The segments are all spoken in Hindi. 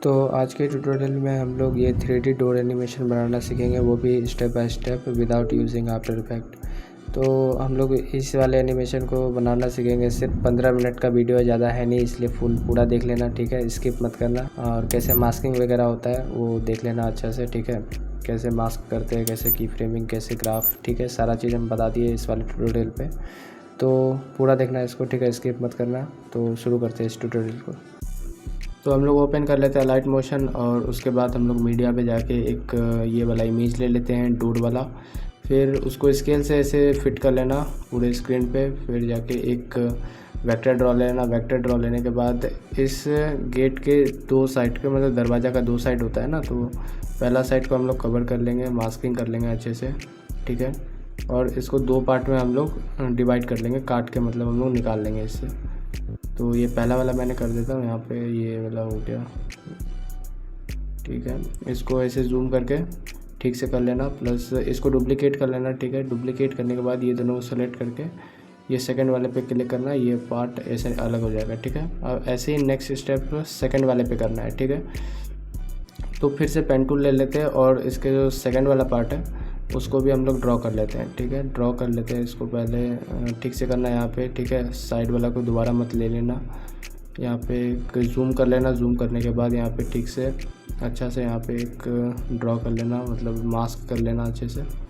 तो आज के ट्यूटोरियल में हम लोग ये 3D डोर एनिमेशन बनाना सीखेंगे, वो भी step by step without using after effect. तो हम लोग इस वाले एनिमेशन को बनाना सीखेंगे। सिर्फ 15 मिनट का वीडियो है, ज़्यादा है नहीं, इसलिए पूरा देख लेना, ठीक है, स्किप मत करना। और कैसे मास्किंग वगैरह होता है वो देख लेना अच्छा से, ठीक है, कैसे मास्क करते हैं, कैसे की फ्रेमिंग, कैसे ग्राफ, ठीक है, सारा चीज़ हम बता दिए इस वाले ट्यूटोरियल पे। तो पूरा देखना है इसको, ठीक है, स्किप मत करना। तो शुरू करते हैं इस ट्यूटोरियल को। तो हम लोग ओपन कर लेते हैं लाइट मोशन, और उसके बाद हम लोग मीडिया पे जाके एक ये वाला इमेज ले लेते हैं, डोर वाला। फिर उसको स्केल से ऐसे फिट कर लेना पूरे स्क्रीन पे। फिर जाके एक वेक्टर ड्रॉ लेना। वेक्टर ड्रॉ लेने के बाद इस गेट के दो साइड के, मतलब दरवाज़ा का दो साइड होता है ना, तो पहला साइड को हम लोग कवर कर लेंगे, मास्किंग कर लेंगे अच्छे से, ठीक है। और इसको दो पार्ट में हम लोग डिवाइड कर लेंगे, काट के, मतलब हम लोग निकाल लेंगे इससे। तो ये पहला वाला मैंने कर देता हूँ यहाँ पे, ये वाला हो गया, ठीक है। इसको ऐसे जूम करके ठीक से कर लेना, प्लस इसको डुप्लीकेट कर लेना, ठीक है। डुप्लीकेट करने के बाद ये दोनों को सेलेक्ट करके ये सेकंड वाले पे क्लिक करना, ये पार्ट ऐसे अलग हो जाएगा, ठीक है। अब ऐसे ही नेक्स्ट स्टेप सेकंड वाले पे करना है, ठीक है। तो फिर से पेन टूल ले लेते हैं और इसके जो सेकंड वाला पार्ट है उसको भी हम लोग ड्रॉ कर लेते हैं, ठीक है। ड्रॉ कर लेते हैं इसको, पहले ठीक से करना है यहाँ पे, ठीक है। साइड वाला को दोबारा मत ले लेना, यहाँ पे जूम कर लेना। जूम करने के बाद यहाँ पे ठीक से अच्छा से यहाँ पे एक ड्रॉ कर लेना, मतलब मास्क कर लेना अच्छे से।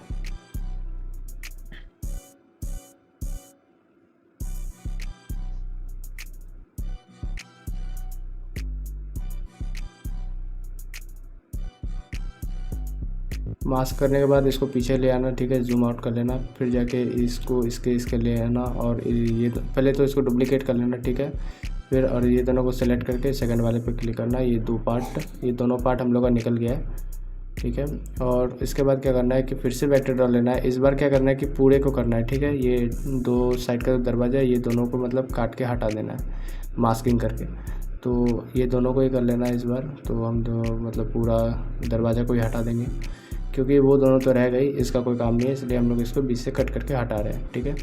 मास्क करने के बाद इसको पीछे ले आना, ठीक है, जूम आउट कर लेना। फिर जाके इसको इसके ले आना, और ये पहले तो इसको डुप्लीकेट कर लेना, ठीक है। फिर और ये दोनों को सेलेक्ट करके सेकंड वाले पे क्लिक करना। ये दोनों पार्ट हम लोग का निकल गया है, ठीक है। और इसके बाद क्या करना है कि फिर से वेक्टर ड्रॉ लेना है। इस बार क्या करना है कि पूरे को करना है, ठीक है। ये दो साइड का दरवाज़ा है, ये दोनों को मतलब काट के हटा देना है मास्किंग करके। तो ये दोनों को ही कर लेना है इस बार। तो हम मतलब पूरा दरवाज़ा को ही हटा देंगे, क्योंकि वो दोनों तो रह गई, इसका कोई काम नहीं है, इसलिए हम लोग इसको बीच से कट करके हटा रहे हैं, ठीक है।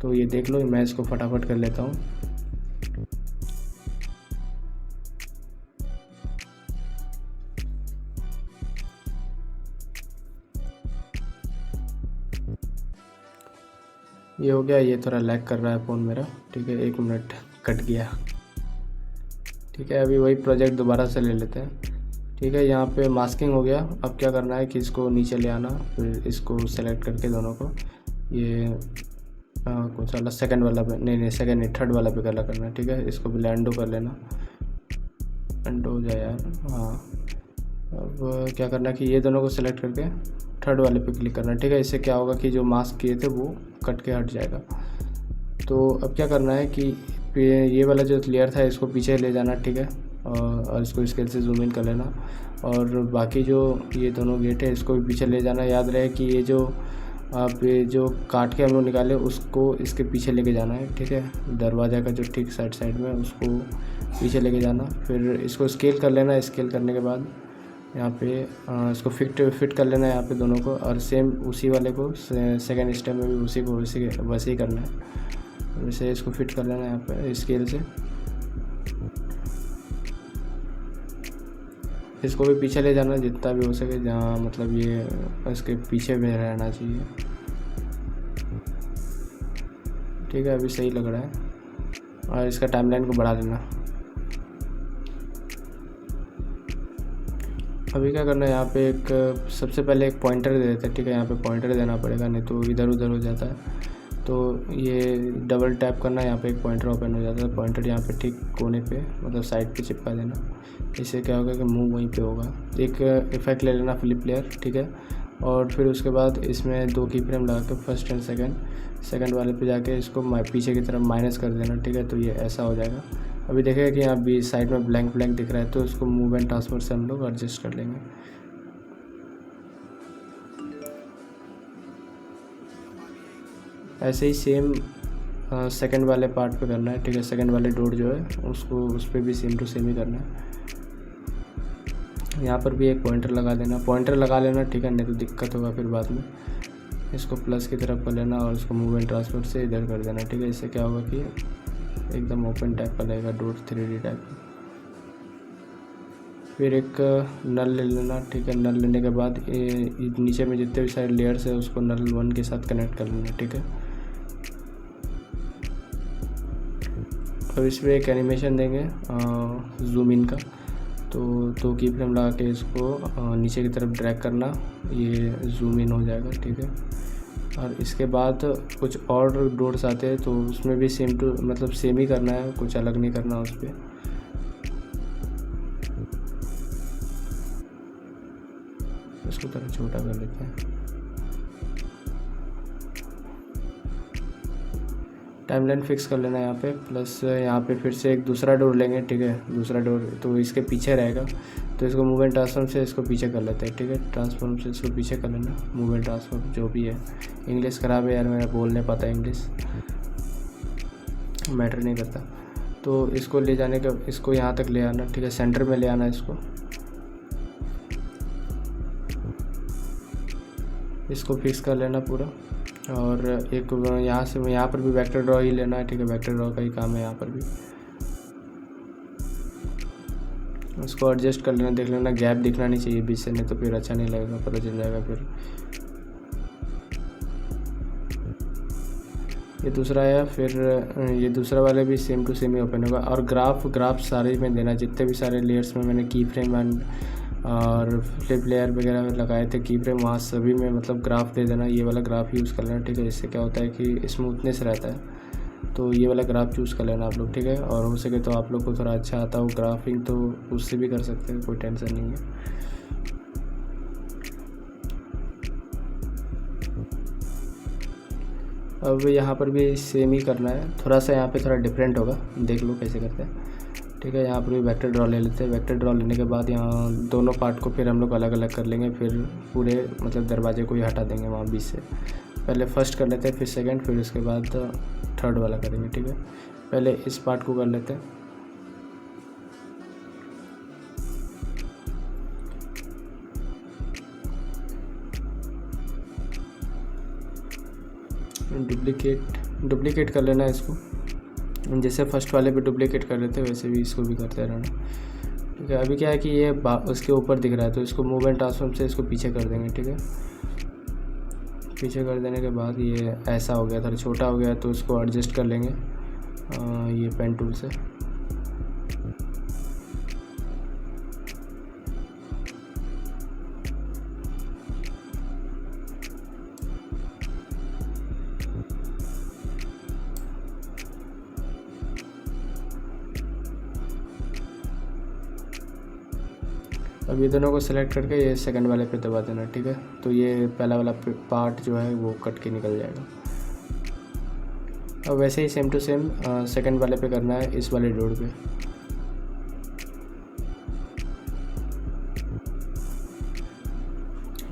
तो ये देख लो, मैं इसको फटाफट कर लेता हूँ। ये हो गया। ये थोड़ा लैग कर रहा है फ़ोन मेरा, ठीक है, 1 मिनट कट गया, ठीक है। अभी वही प्रोजेक्ट दोबारा से ले लेते हैं, ठीक है। यहाँ पे मास्किंग हो गया। अब क्या करना है कि इसको नीचे ले आना, फिर इसको सेलेक्ट करके दोनों को ये कौन सा वाला, सेकंड वाला पे, नहीं सेकंड नहीं, थर्ड वाला पे कलर करना है, ठीक है। इसको भी लैंडो कर लेना, लैंडो हो जाए यार, हाँ। अब क्या करना है कि ये दोनों को सेलेक्ट करके थर्ड वाले पे क्लिक करना है, ठीक है। इससे क्या होगा कि जो मास्क किए थे वो कट के हट जाएगा। तो अब क्या करना है कि ये वाला जो लेयर था इसको पीछे ले जाना, ठीक है। और इसको स्केल से जूम इन कर लेना, और बाकी जो ये दोनों गेट है इसको भी पीछे ले जाना। याद रहे कि ये जो आप ये जो काट के हम लोग निकाले उसको इसके पीछे लेके जाना है, ठीक है। दरवाज़ा का जो ठीक साइड में उसको पीछे लेके जाना। फिर इसको स्केल कर लेना। स्केल करने के बाद यहाँ पे इसको फिट कर लेना है यहाँ पे दोनों को, और सेम उसी वाले को सेकंड स्टेप में भी वैसे ही करना है। वैसे इसको फिट कर लेना है यहाँ पे स्केल से। इसको भी पीछे ले जाना जितना भी हो सके, जहाँ मतलब ये इसके पीछे में रहना चाहिए, ठीक है। अभी सही लग रहा है। और इसका टाइमलाइन को बढ़ा देना। अभी क्या करना है, यहाँ पे एक सबसे पहले एक पॉइंटर दे देते हैं, ठीक है। यहाँ पे पॉइंटर देना पड़ेगा, नहीं तो इधर उधर हो जाता है। तो ये डबल टैप करना है, यहाँ पे एक पॉइंटर ओपन हो जाता है। पॉइंटर यहाँ पे ठीक कोने पे, मतलब साइड पे चिपका देना। इससे क्या होगा कि मूव वहीं पे होगा। एक इफेक्ट ले लेना, फ्लिप लेयर, ठीक है। और फिर उसके बाद इसमें 2 की फ्रेम लगा के फर्स्ट एंड सेकंड वाले पे जाके इसको पीछे की तरफ माइनस कर देना, ठीक है। तो ये ऐसा हो जाएगा। अभी देखेगा कि यहाँ भी साइड में ब्लैंक दिख रहा है, तो इसको मूव एंड ट्रांसफर से हम लोग एडजस्ट कर लेंगे। ऐसे ही सेम सेकंड वाले पार्ट पे करना है, ठीक है। सेकंड वाले डोर जो है उसको उस पर भी सेम टू सेम ही करना है। यहाँ पर भी एक पॉइंटर लगा देना, पॉइंटर लगा लेना, ठीक है, नहीं तो दिक्कत होगा फिर बाद में। इसको प्लस की तरफ कर लेना और इसको मूव एंड ट्रांसफर से इधर कर देना, ठीक है। इससे क्या होगा कि एकदम ओपन टाइप का लगेगा, डोर 3D टाइप का। फिर एक नल ले लेना, ठीक है। नल लेने के बाद नीचे में जितने भी सारे लेयर्स है उसको नल 1 के साथ कनेक्ट कर लेना, ठीक है। अब इसमें एक एनिमेशन देंगे जूम इन का, तो की फ्रेम लगा के इसको नीचे की तरफ ड्रैग करना, ये जूम इन हो जाएगा, ठीक है। और इसके बाद कुछ और डॉट्स आते हैं तो उसमें भी सेम ही करना है, कुछ अलग नहीं करना उस पर। इसको थोड़ा छोटा कर लेते हैं। टाइमलाइन फिक्स कर लेना यहाँ पे, प्लस यहाँ पे फिर से एक दूसरा डोर लेंगे, ठीक है। दूसरा डोर तो इसके पीछे रहेगा, तो इसको मूव एंड ट्रांसफॉर्म से इसको पीछे कर लेते हैं, ठीक है। ट्रांसफॉर्म से इसको पीछे कर लेना, मूव एंड ट्रांसफॉर्म जो भी है। इंग्लिश ख़राब है यार, मेरा बोल नहीं पाता इंग्लिश, मैटर नहीं करता। तो इसको ले जाने का, इसको यहाँ तक ले आना, ठीक है। सेंटर में ले आना इसको फिक्स कर लेना पूरा। और एक यहाँ से यहाँ पर भी वेक्टर ड्रॉ ही लेना है, ठीक है। वेक्टर ड्रॉ का ही काम है यहाँ पर भी। उसको एडजस्ट कर लेना, देख लेना गैप दिखना नहीं चाहिए बीच से, नहीं तो फिर अच्छा नहीं लगेगा, पता चल जाएगा फिर। ये दूसरा है, फिर ये दूसरा वाले भी सेम टू सेम ही ओपन होगा। और ग्राफ सारे में देना, जितने भी सारे लेयर्स में मैंने की फ्रेम और फ्लिप लेयर वगैरह लगाए थे की फ्रेम, वहाँ सभी में मतलब ग्राफ दे देना। ये वाला ग्राफ यूज़ कर लेना, ठीक है। इससे क्या होता है कि स्मूथनेस रहता है, तो ये वाला ग्राफ चूज़ कर लेना आप लोग, ठीक है। और हो सके तो आप लोग को थोड़ा अच्छा आता हो ग्राफिंग तो उससे भी कर सकते हैं, कोई टेंशन नहीं है। अब यहाँ पर भी सेम ही करना है, थोड़ा सा यहाँ पे थोड़ा डिफरेंट होगा, देख लो कैसे करते हैं, ठीक है। यहाँ पर भी वेक्टर ड्रॉ ले लेते हैं। वेक्टर ड्रॉ लेने के बाद यहाँ दोनों पार्ट को फिर हम लोग अलग अलग कर लेंगे, फिर पूरे मतलब दरवाजे को ही हटा देंगे वहाँ बीच से। पहले फर्स्ट कर लेते हैं, फिर सेकंड, फिर उसके बाद थर्ड वाला करेंगे, ठीक है। पहले इस पार्ट को कर लेते हैं। डुप्लीकेट कर लेना इसको, जैसे फर्स्ट वाले पे डुप्लीकेट कर लेते हैं वैसे भी इसको भी करते रहना, ठीक है। अभी क्या है कि ये उसके ऊपर दिख रहा है, तो इसको मूव एंड ट्रांसफॉर्म से इसको पीछे कर देंगे, ठीक है। पीछे कर देने के बाद ये ऐसा हो गया, थोड़ा छोटा हो गया, तो इसको एडजस्ट कर लेंगे ये पेन टूल से। अब ये दोनों को सेलेक्ट करके ये सेकंड वाले पे दबा देना, ठीक है। तो ये पहला वाला पार्ट जो है वो कट के निकल जाएगा। अब वैसे ही सेम टू सेम सेकंड वाले पे करना है, इस वाले डोर पे।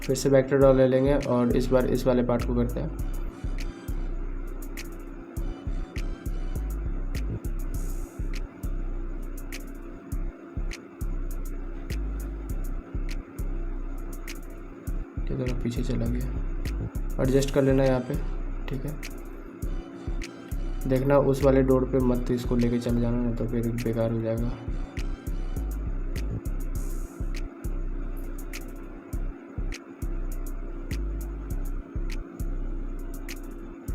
फिर से वेक्टर ड्रॉ ले लेंगे और इस बार इस वाले पार्ट को करते हैं। थोड़ा पीछे चला गया, एडजस्ट कर लेना यहाँ पे, ठीक है। देखना उस वाले डोर पे मत इसको लेके चले जाना, नहीं तो फिर बेकार हो जाएगा।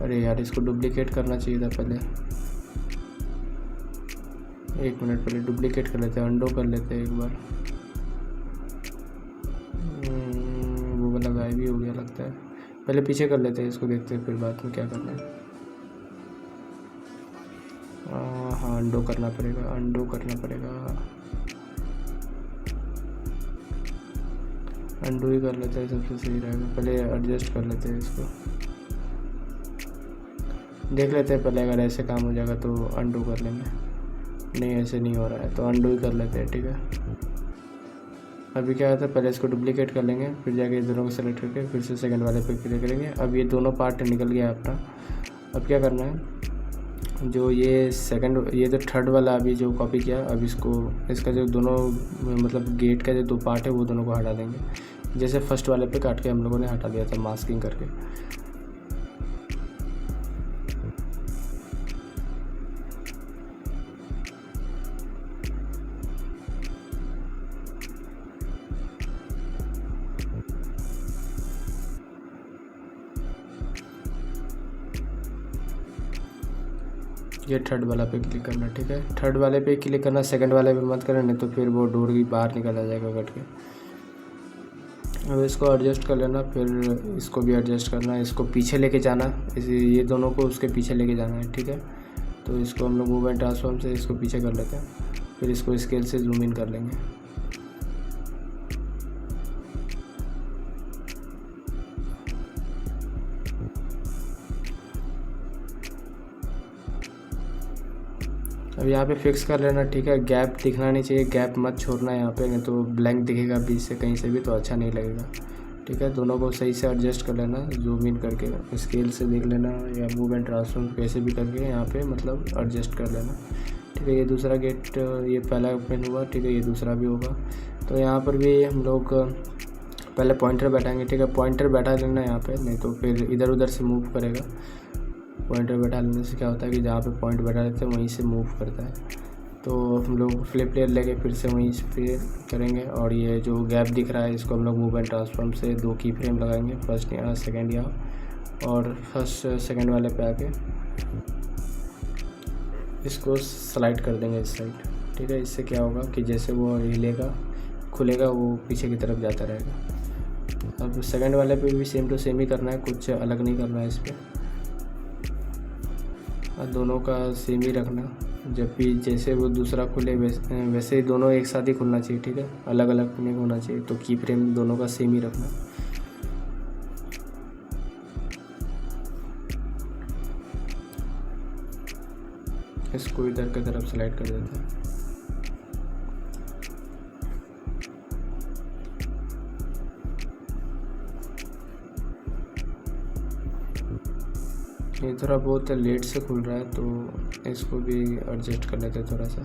अरे यार, इसको डुप्लीकेट करना चाहिए था पहले। एक मिनट, पहले डुप्लीकेट कर लेते हैं, अंडो कर लेते हैं एक बार। गायब भी हो गया लगता है, पहले पीछे कर लेते हैं इसको, देखते हैं फिर बाद में क्या करना है। हाँ, अंडो करना पड़ेगा, अंडो ही कर लेते हैं, सबसे सही रहेगा। पहले एडजस्ट कर लेते हैं इसको, देख लेते हैं पहले, अगर ऐसे काम हो जाएगा तो अंडो कर लेंगे। नहीं, ऐसे नहीं हो रहा है तो अंडो ही कर लेते हैं, ठीक है। अभी क्या होता है, पहले इसको डुप्लीकेट कर लेंगे, फिर जाके दोनों को सेलेक्ट करके फिर से सेकंड वाले पे क्लिक करेंगे। अब ये दोनों पार्ट निकल गया अपना। अब क्या करना है, जो ये जो थर्ड वाला अभी जो कॉपी किया, अब इसका जो दोनों मतलब गेट का जो दो पार्ट है वो दोनों को हटा देंगे, जैसे फर्स्ट वाले पे काट के हम लोगों ने हटा दिया था मास्किंग करके। ये थर्ड वाला पे क्लिक करना, ठीक है। थर्ड वाले पे क्लिक करना, सेकंड वाले पे मत करना, नहीं तो फिर वो डोर भी बाहर निकल आ जाएगा कट के। अब इसको एडजस्ट कर लेना, फिर इसको भी एडजस्ट करना, इसको पीछे लेके जाना, ये दोनों को उसके पीछे लेके जाना है, ठीक है। तो इसको हम लोग मूव एंड ट्रांसफॉर्म से इसको पीछे कर लेते हैं, फिर इसको स्केल से जूम इन कर लेंगे। अब यहाँ पे फिक्स कर लेना, ठीक है। गैप दिखना नहीं चाहिए, गैप मत छोड़ना यहाँ पे, नहीं तो ब्लैंक दिखेगा बीच से कहीं से भी, तो अच्छा नहीं लगेगा, ठीक है। दोनों को सही से एडजस्ट कर लेना, जूम इन करके स्केल से देख लेना या मूव एंड ट्रांसफॉर्म कैसे भी करके यहाँ पे मतलब एडजस्ट कर लेना, ठीक है। ये दूसरा गेट, ये पहला ओपन हुआ, ठीक है, ये दूसरा भी होगा। तो यहाँ पर भी हम लोग पहले पॉइंटर बैठाएंगे, ठीक है। पॉइंटर बैठा लेना यहाँ पे, नहीं तो फिर इधर उधर से मूव करेगा। पॉइंटर बैठा लेने से क्या होता है कि जहाँ पे पॉइंट बैठा रहते हैं वहीं से मूव करता है। तो हम लोग फ्लिप लेयर लेके फिर से वहीं पे करेंगे, और ये जो गैप दिख रहा है इसको हम लोग मूव एंड ट्रांसफॉर्म से 2 की फ्रेम लगाएंगे, फर्स्ट यहाँ सेकंड यहाँ, और फर्स्ट सेकंड वाले पे आके इसको स्लाइड कर देंगे इस साइड, ठीक है। इससे क्या होगा कि जैसे वो हिलेगा खुलेगा वो पीछे की तरफ जाता रहेगा। अब सेकंड वाले पे भी सेम टू सेम ही करना है, कुछ अलग नहीं करना है इस पर, दोनों का सेम ही रखना। जब भी जैसे वो दूसरा खुले वैसे ही दोनों एक साथ ही खुलना चाहिए, ठीक है, अलग अलग नहीं होना चाहिए। तो की फ्रेम दोनों का सेम ही रखना। इसको इधर की तरफ स्लाइड कर देते हैं। ये थोड़ा बहुत लेट से खुल रहा है, तो इसको भी एडजस्ट कर लेते हैं थोड़ा सा।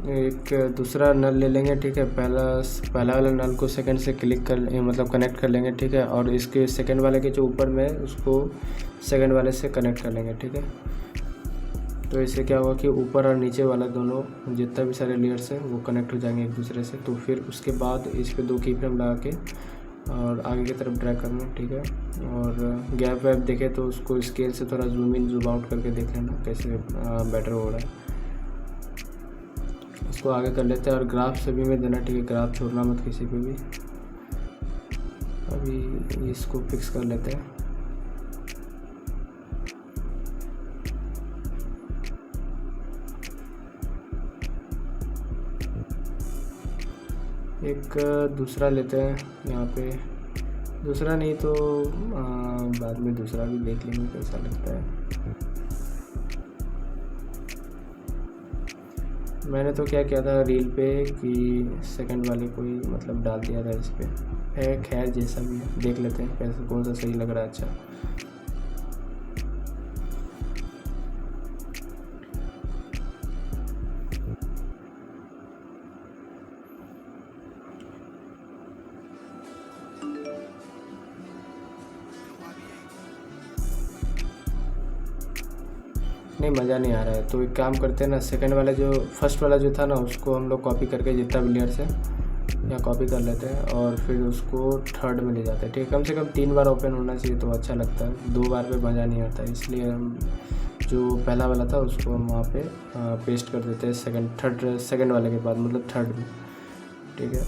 एक दूसरा नल ले लेंगे, ठीक है। पहला वाला नल को सेकंड से क्लिक कर मतलब कनेक्ट कर लेंगे, ठीक है। और इसके सेकंड वाले के जो ऊपर में उसको सेकंड वाले से कनेक्ट कर लेंगे, ठीक है। तो इससे क्या होगा कि ऊपर और नीचे वाला दोनों जितना भी सारे लेयर्स हैं वो कनेक्ट हो जाएंगे एक दूसरे से। तो फिर उसके बाद इस पर 2 की फ्रेम लगा के और आगे की तरफ ड्रैग करना, ठीक है। और गैप वैप देखे तो उसको स्केल से थोड़ा जूम इन जूम आउट करके देख लेना कैसे बेटर हो रहा है। इसको आगे कर लेते हैं, और ग्राफ सभी में देना, ठीक है। ग्राफ छोड़ना मत किसी पे भी। अभी इसको फिक्स कर लेते हैं। एक दूसरा लेते हैं यहाँ पे, दूसरा नहीं तो बाद में दूसरा भी देख लेंगे कैसा लगता है। मैंने तो क्या किया था रील पे कि सेकंड वाले को ही मतलब डाल दिया था इस पर है। खैर जैसा भी है देख लेते हैं कैसे कौन सा सही लग रहा है। अच्छा, नहीं मज़ा नहीं आ रहा है। तो एक काम करते हैं ना, सेकंड वाला जो फर्स्ट वाला जो था ना उसको हम लोग कॉपी करके जितना भी लेयर से या कॉपी कर लेते हैं, और फिर उसको थर्ड में ले जाते हैं, ठीक है। कम से कम 3 बार ओपन होना चाहिए तो अच्छा लगता है, 2 बार पे मज़ा नहीं आता। इसलिए हम जो पहला वाला था उसको हम वहाँ पे पेस्ट कर देते हैं सेकंड वाले के बाद, मतलब थर्ड में, ठीक है।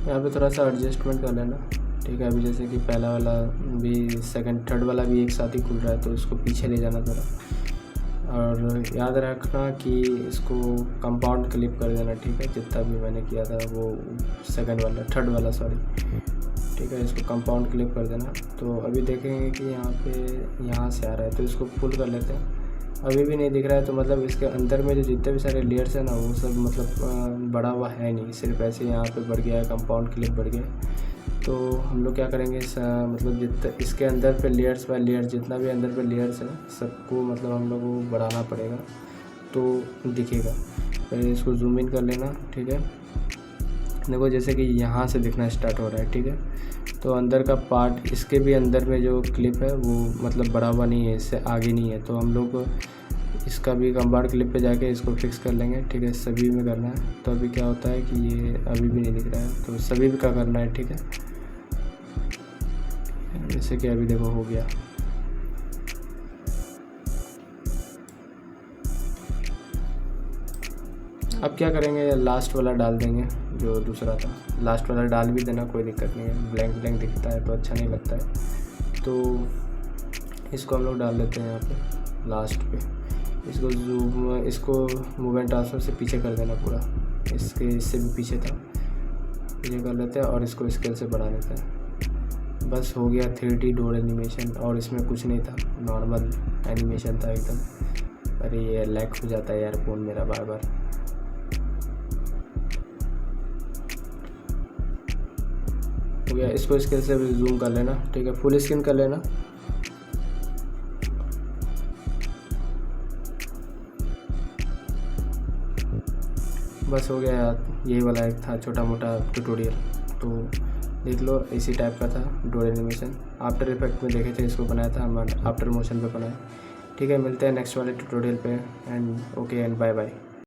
यहाँ पे थोड़ा सा एडजस्टमेंट कर लेना, ठीक है। अभी जैसे कि पहला वाला भी सेकंड थर्ड वाला भी एक साथ ही खुल रहा है, तो इसको पीछे ले जाना थोड़ा, और याद रखना कि इसको कंपाउंड क्लिप कर देना, ठीक है। जितना भी मैंने किया था वो थर्ड वाला सॉरी, ठीक है। इसको कंपाउंड क्लिप कर देना। तो अभी देखेंगे कि यहाँ से आ रहा है, तो इसको फुल कर लेते हैं। अभी भी नहीं दिख रहा है, तो मतलब इसके अंदर में जो जितने भी सारे लेयर्स हैं ना वो सब मतलब बढ़ा हुआ है नहीं, सिर्फ ऐसे यहाँ पे बढ़ गया है, कंपाउंड क्लिप बढ़ गया। तो हम लोग क्या करेंगे मतलब जितना इसके अंदर पे लेयर्स बाय लेयर्स जितना भी अंदर पे लेयर्स है सबको मतलब हम लोग को बढ़ाना पड़ेगा तो दिखेगा। पहले इसको जूम इन कर लेना, ठीक है। देखो जैसे कि यहाँ से दिखना स्टार्ट हो रहा है, ठीक है। तो अंदर का पार्ट इसके भी अंदर में जो क्लिप है वो मतलब बढ़ा हुआ नहीं है, इससे आगे नहीं है। तो हम लोग इसका भी कंपाउंड क्लिप पे जाके इसको फिक्स कर लेंगे। ठीक है, सभी में करना है। तो अभी क्या होता है कि ये अभी भी नहीं दिख रहा है, तो सभी का करना है। ठीक है, जैसे कि अभी देखो हो गया। अब क्या करेंगे, लास्ट वाला डाल देंगे जो दूसरा था। लास्ट वाला डाल भी देना, कोई दिक्कत नहीं है। ब्लैंक ब्लैंक दिखता है तो अच्छा नहीं लगता है, तो इसको हम लोग डाल देते हैं यहाँ पे लास्ट पे। इसको जूम, इसको मूवमेंट ट्रांसफर से पीछे कर देना पूरा, इससे भी पीछे था, पीछे कर लेते हैं और इसको स्केल से बढ़ा लेते हैं। बस हो गया 3D डोर एनिमेशन। और इसमें कुछ नहीं था, नॉर्मल एनिमेशन था एकदम। अरे ये लैग हो जाता है यार फ़ोन मेरा बार बार। हो गया, इसको स्केल से जूम कर लेना। ठीक है, फुल स्क्रीन कर लेना। बस हो गया यार, यही वाला एक था छोटा मोटा ट्यूटोरियल, तो देख लो। इसी टाइप का था डोर एनिमेशन। आफ्टर इफेक्ट में देखे थे, इसको बनाया था हम आफ्टर मोशन पे बनाया। ठीक है, मिलते हैं नेक्स्ट वाले ट्यूटोरियल पे। And okay and bye bye.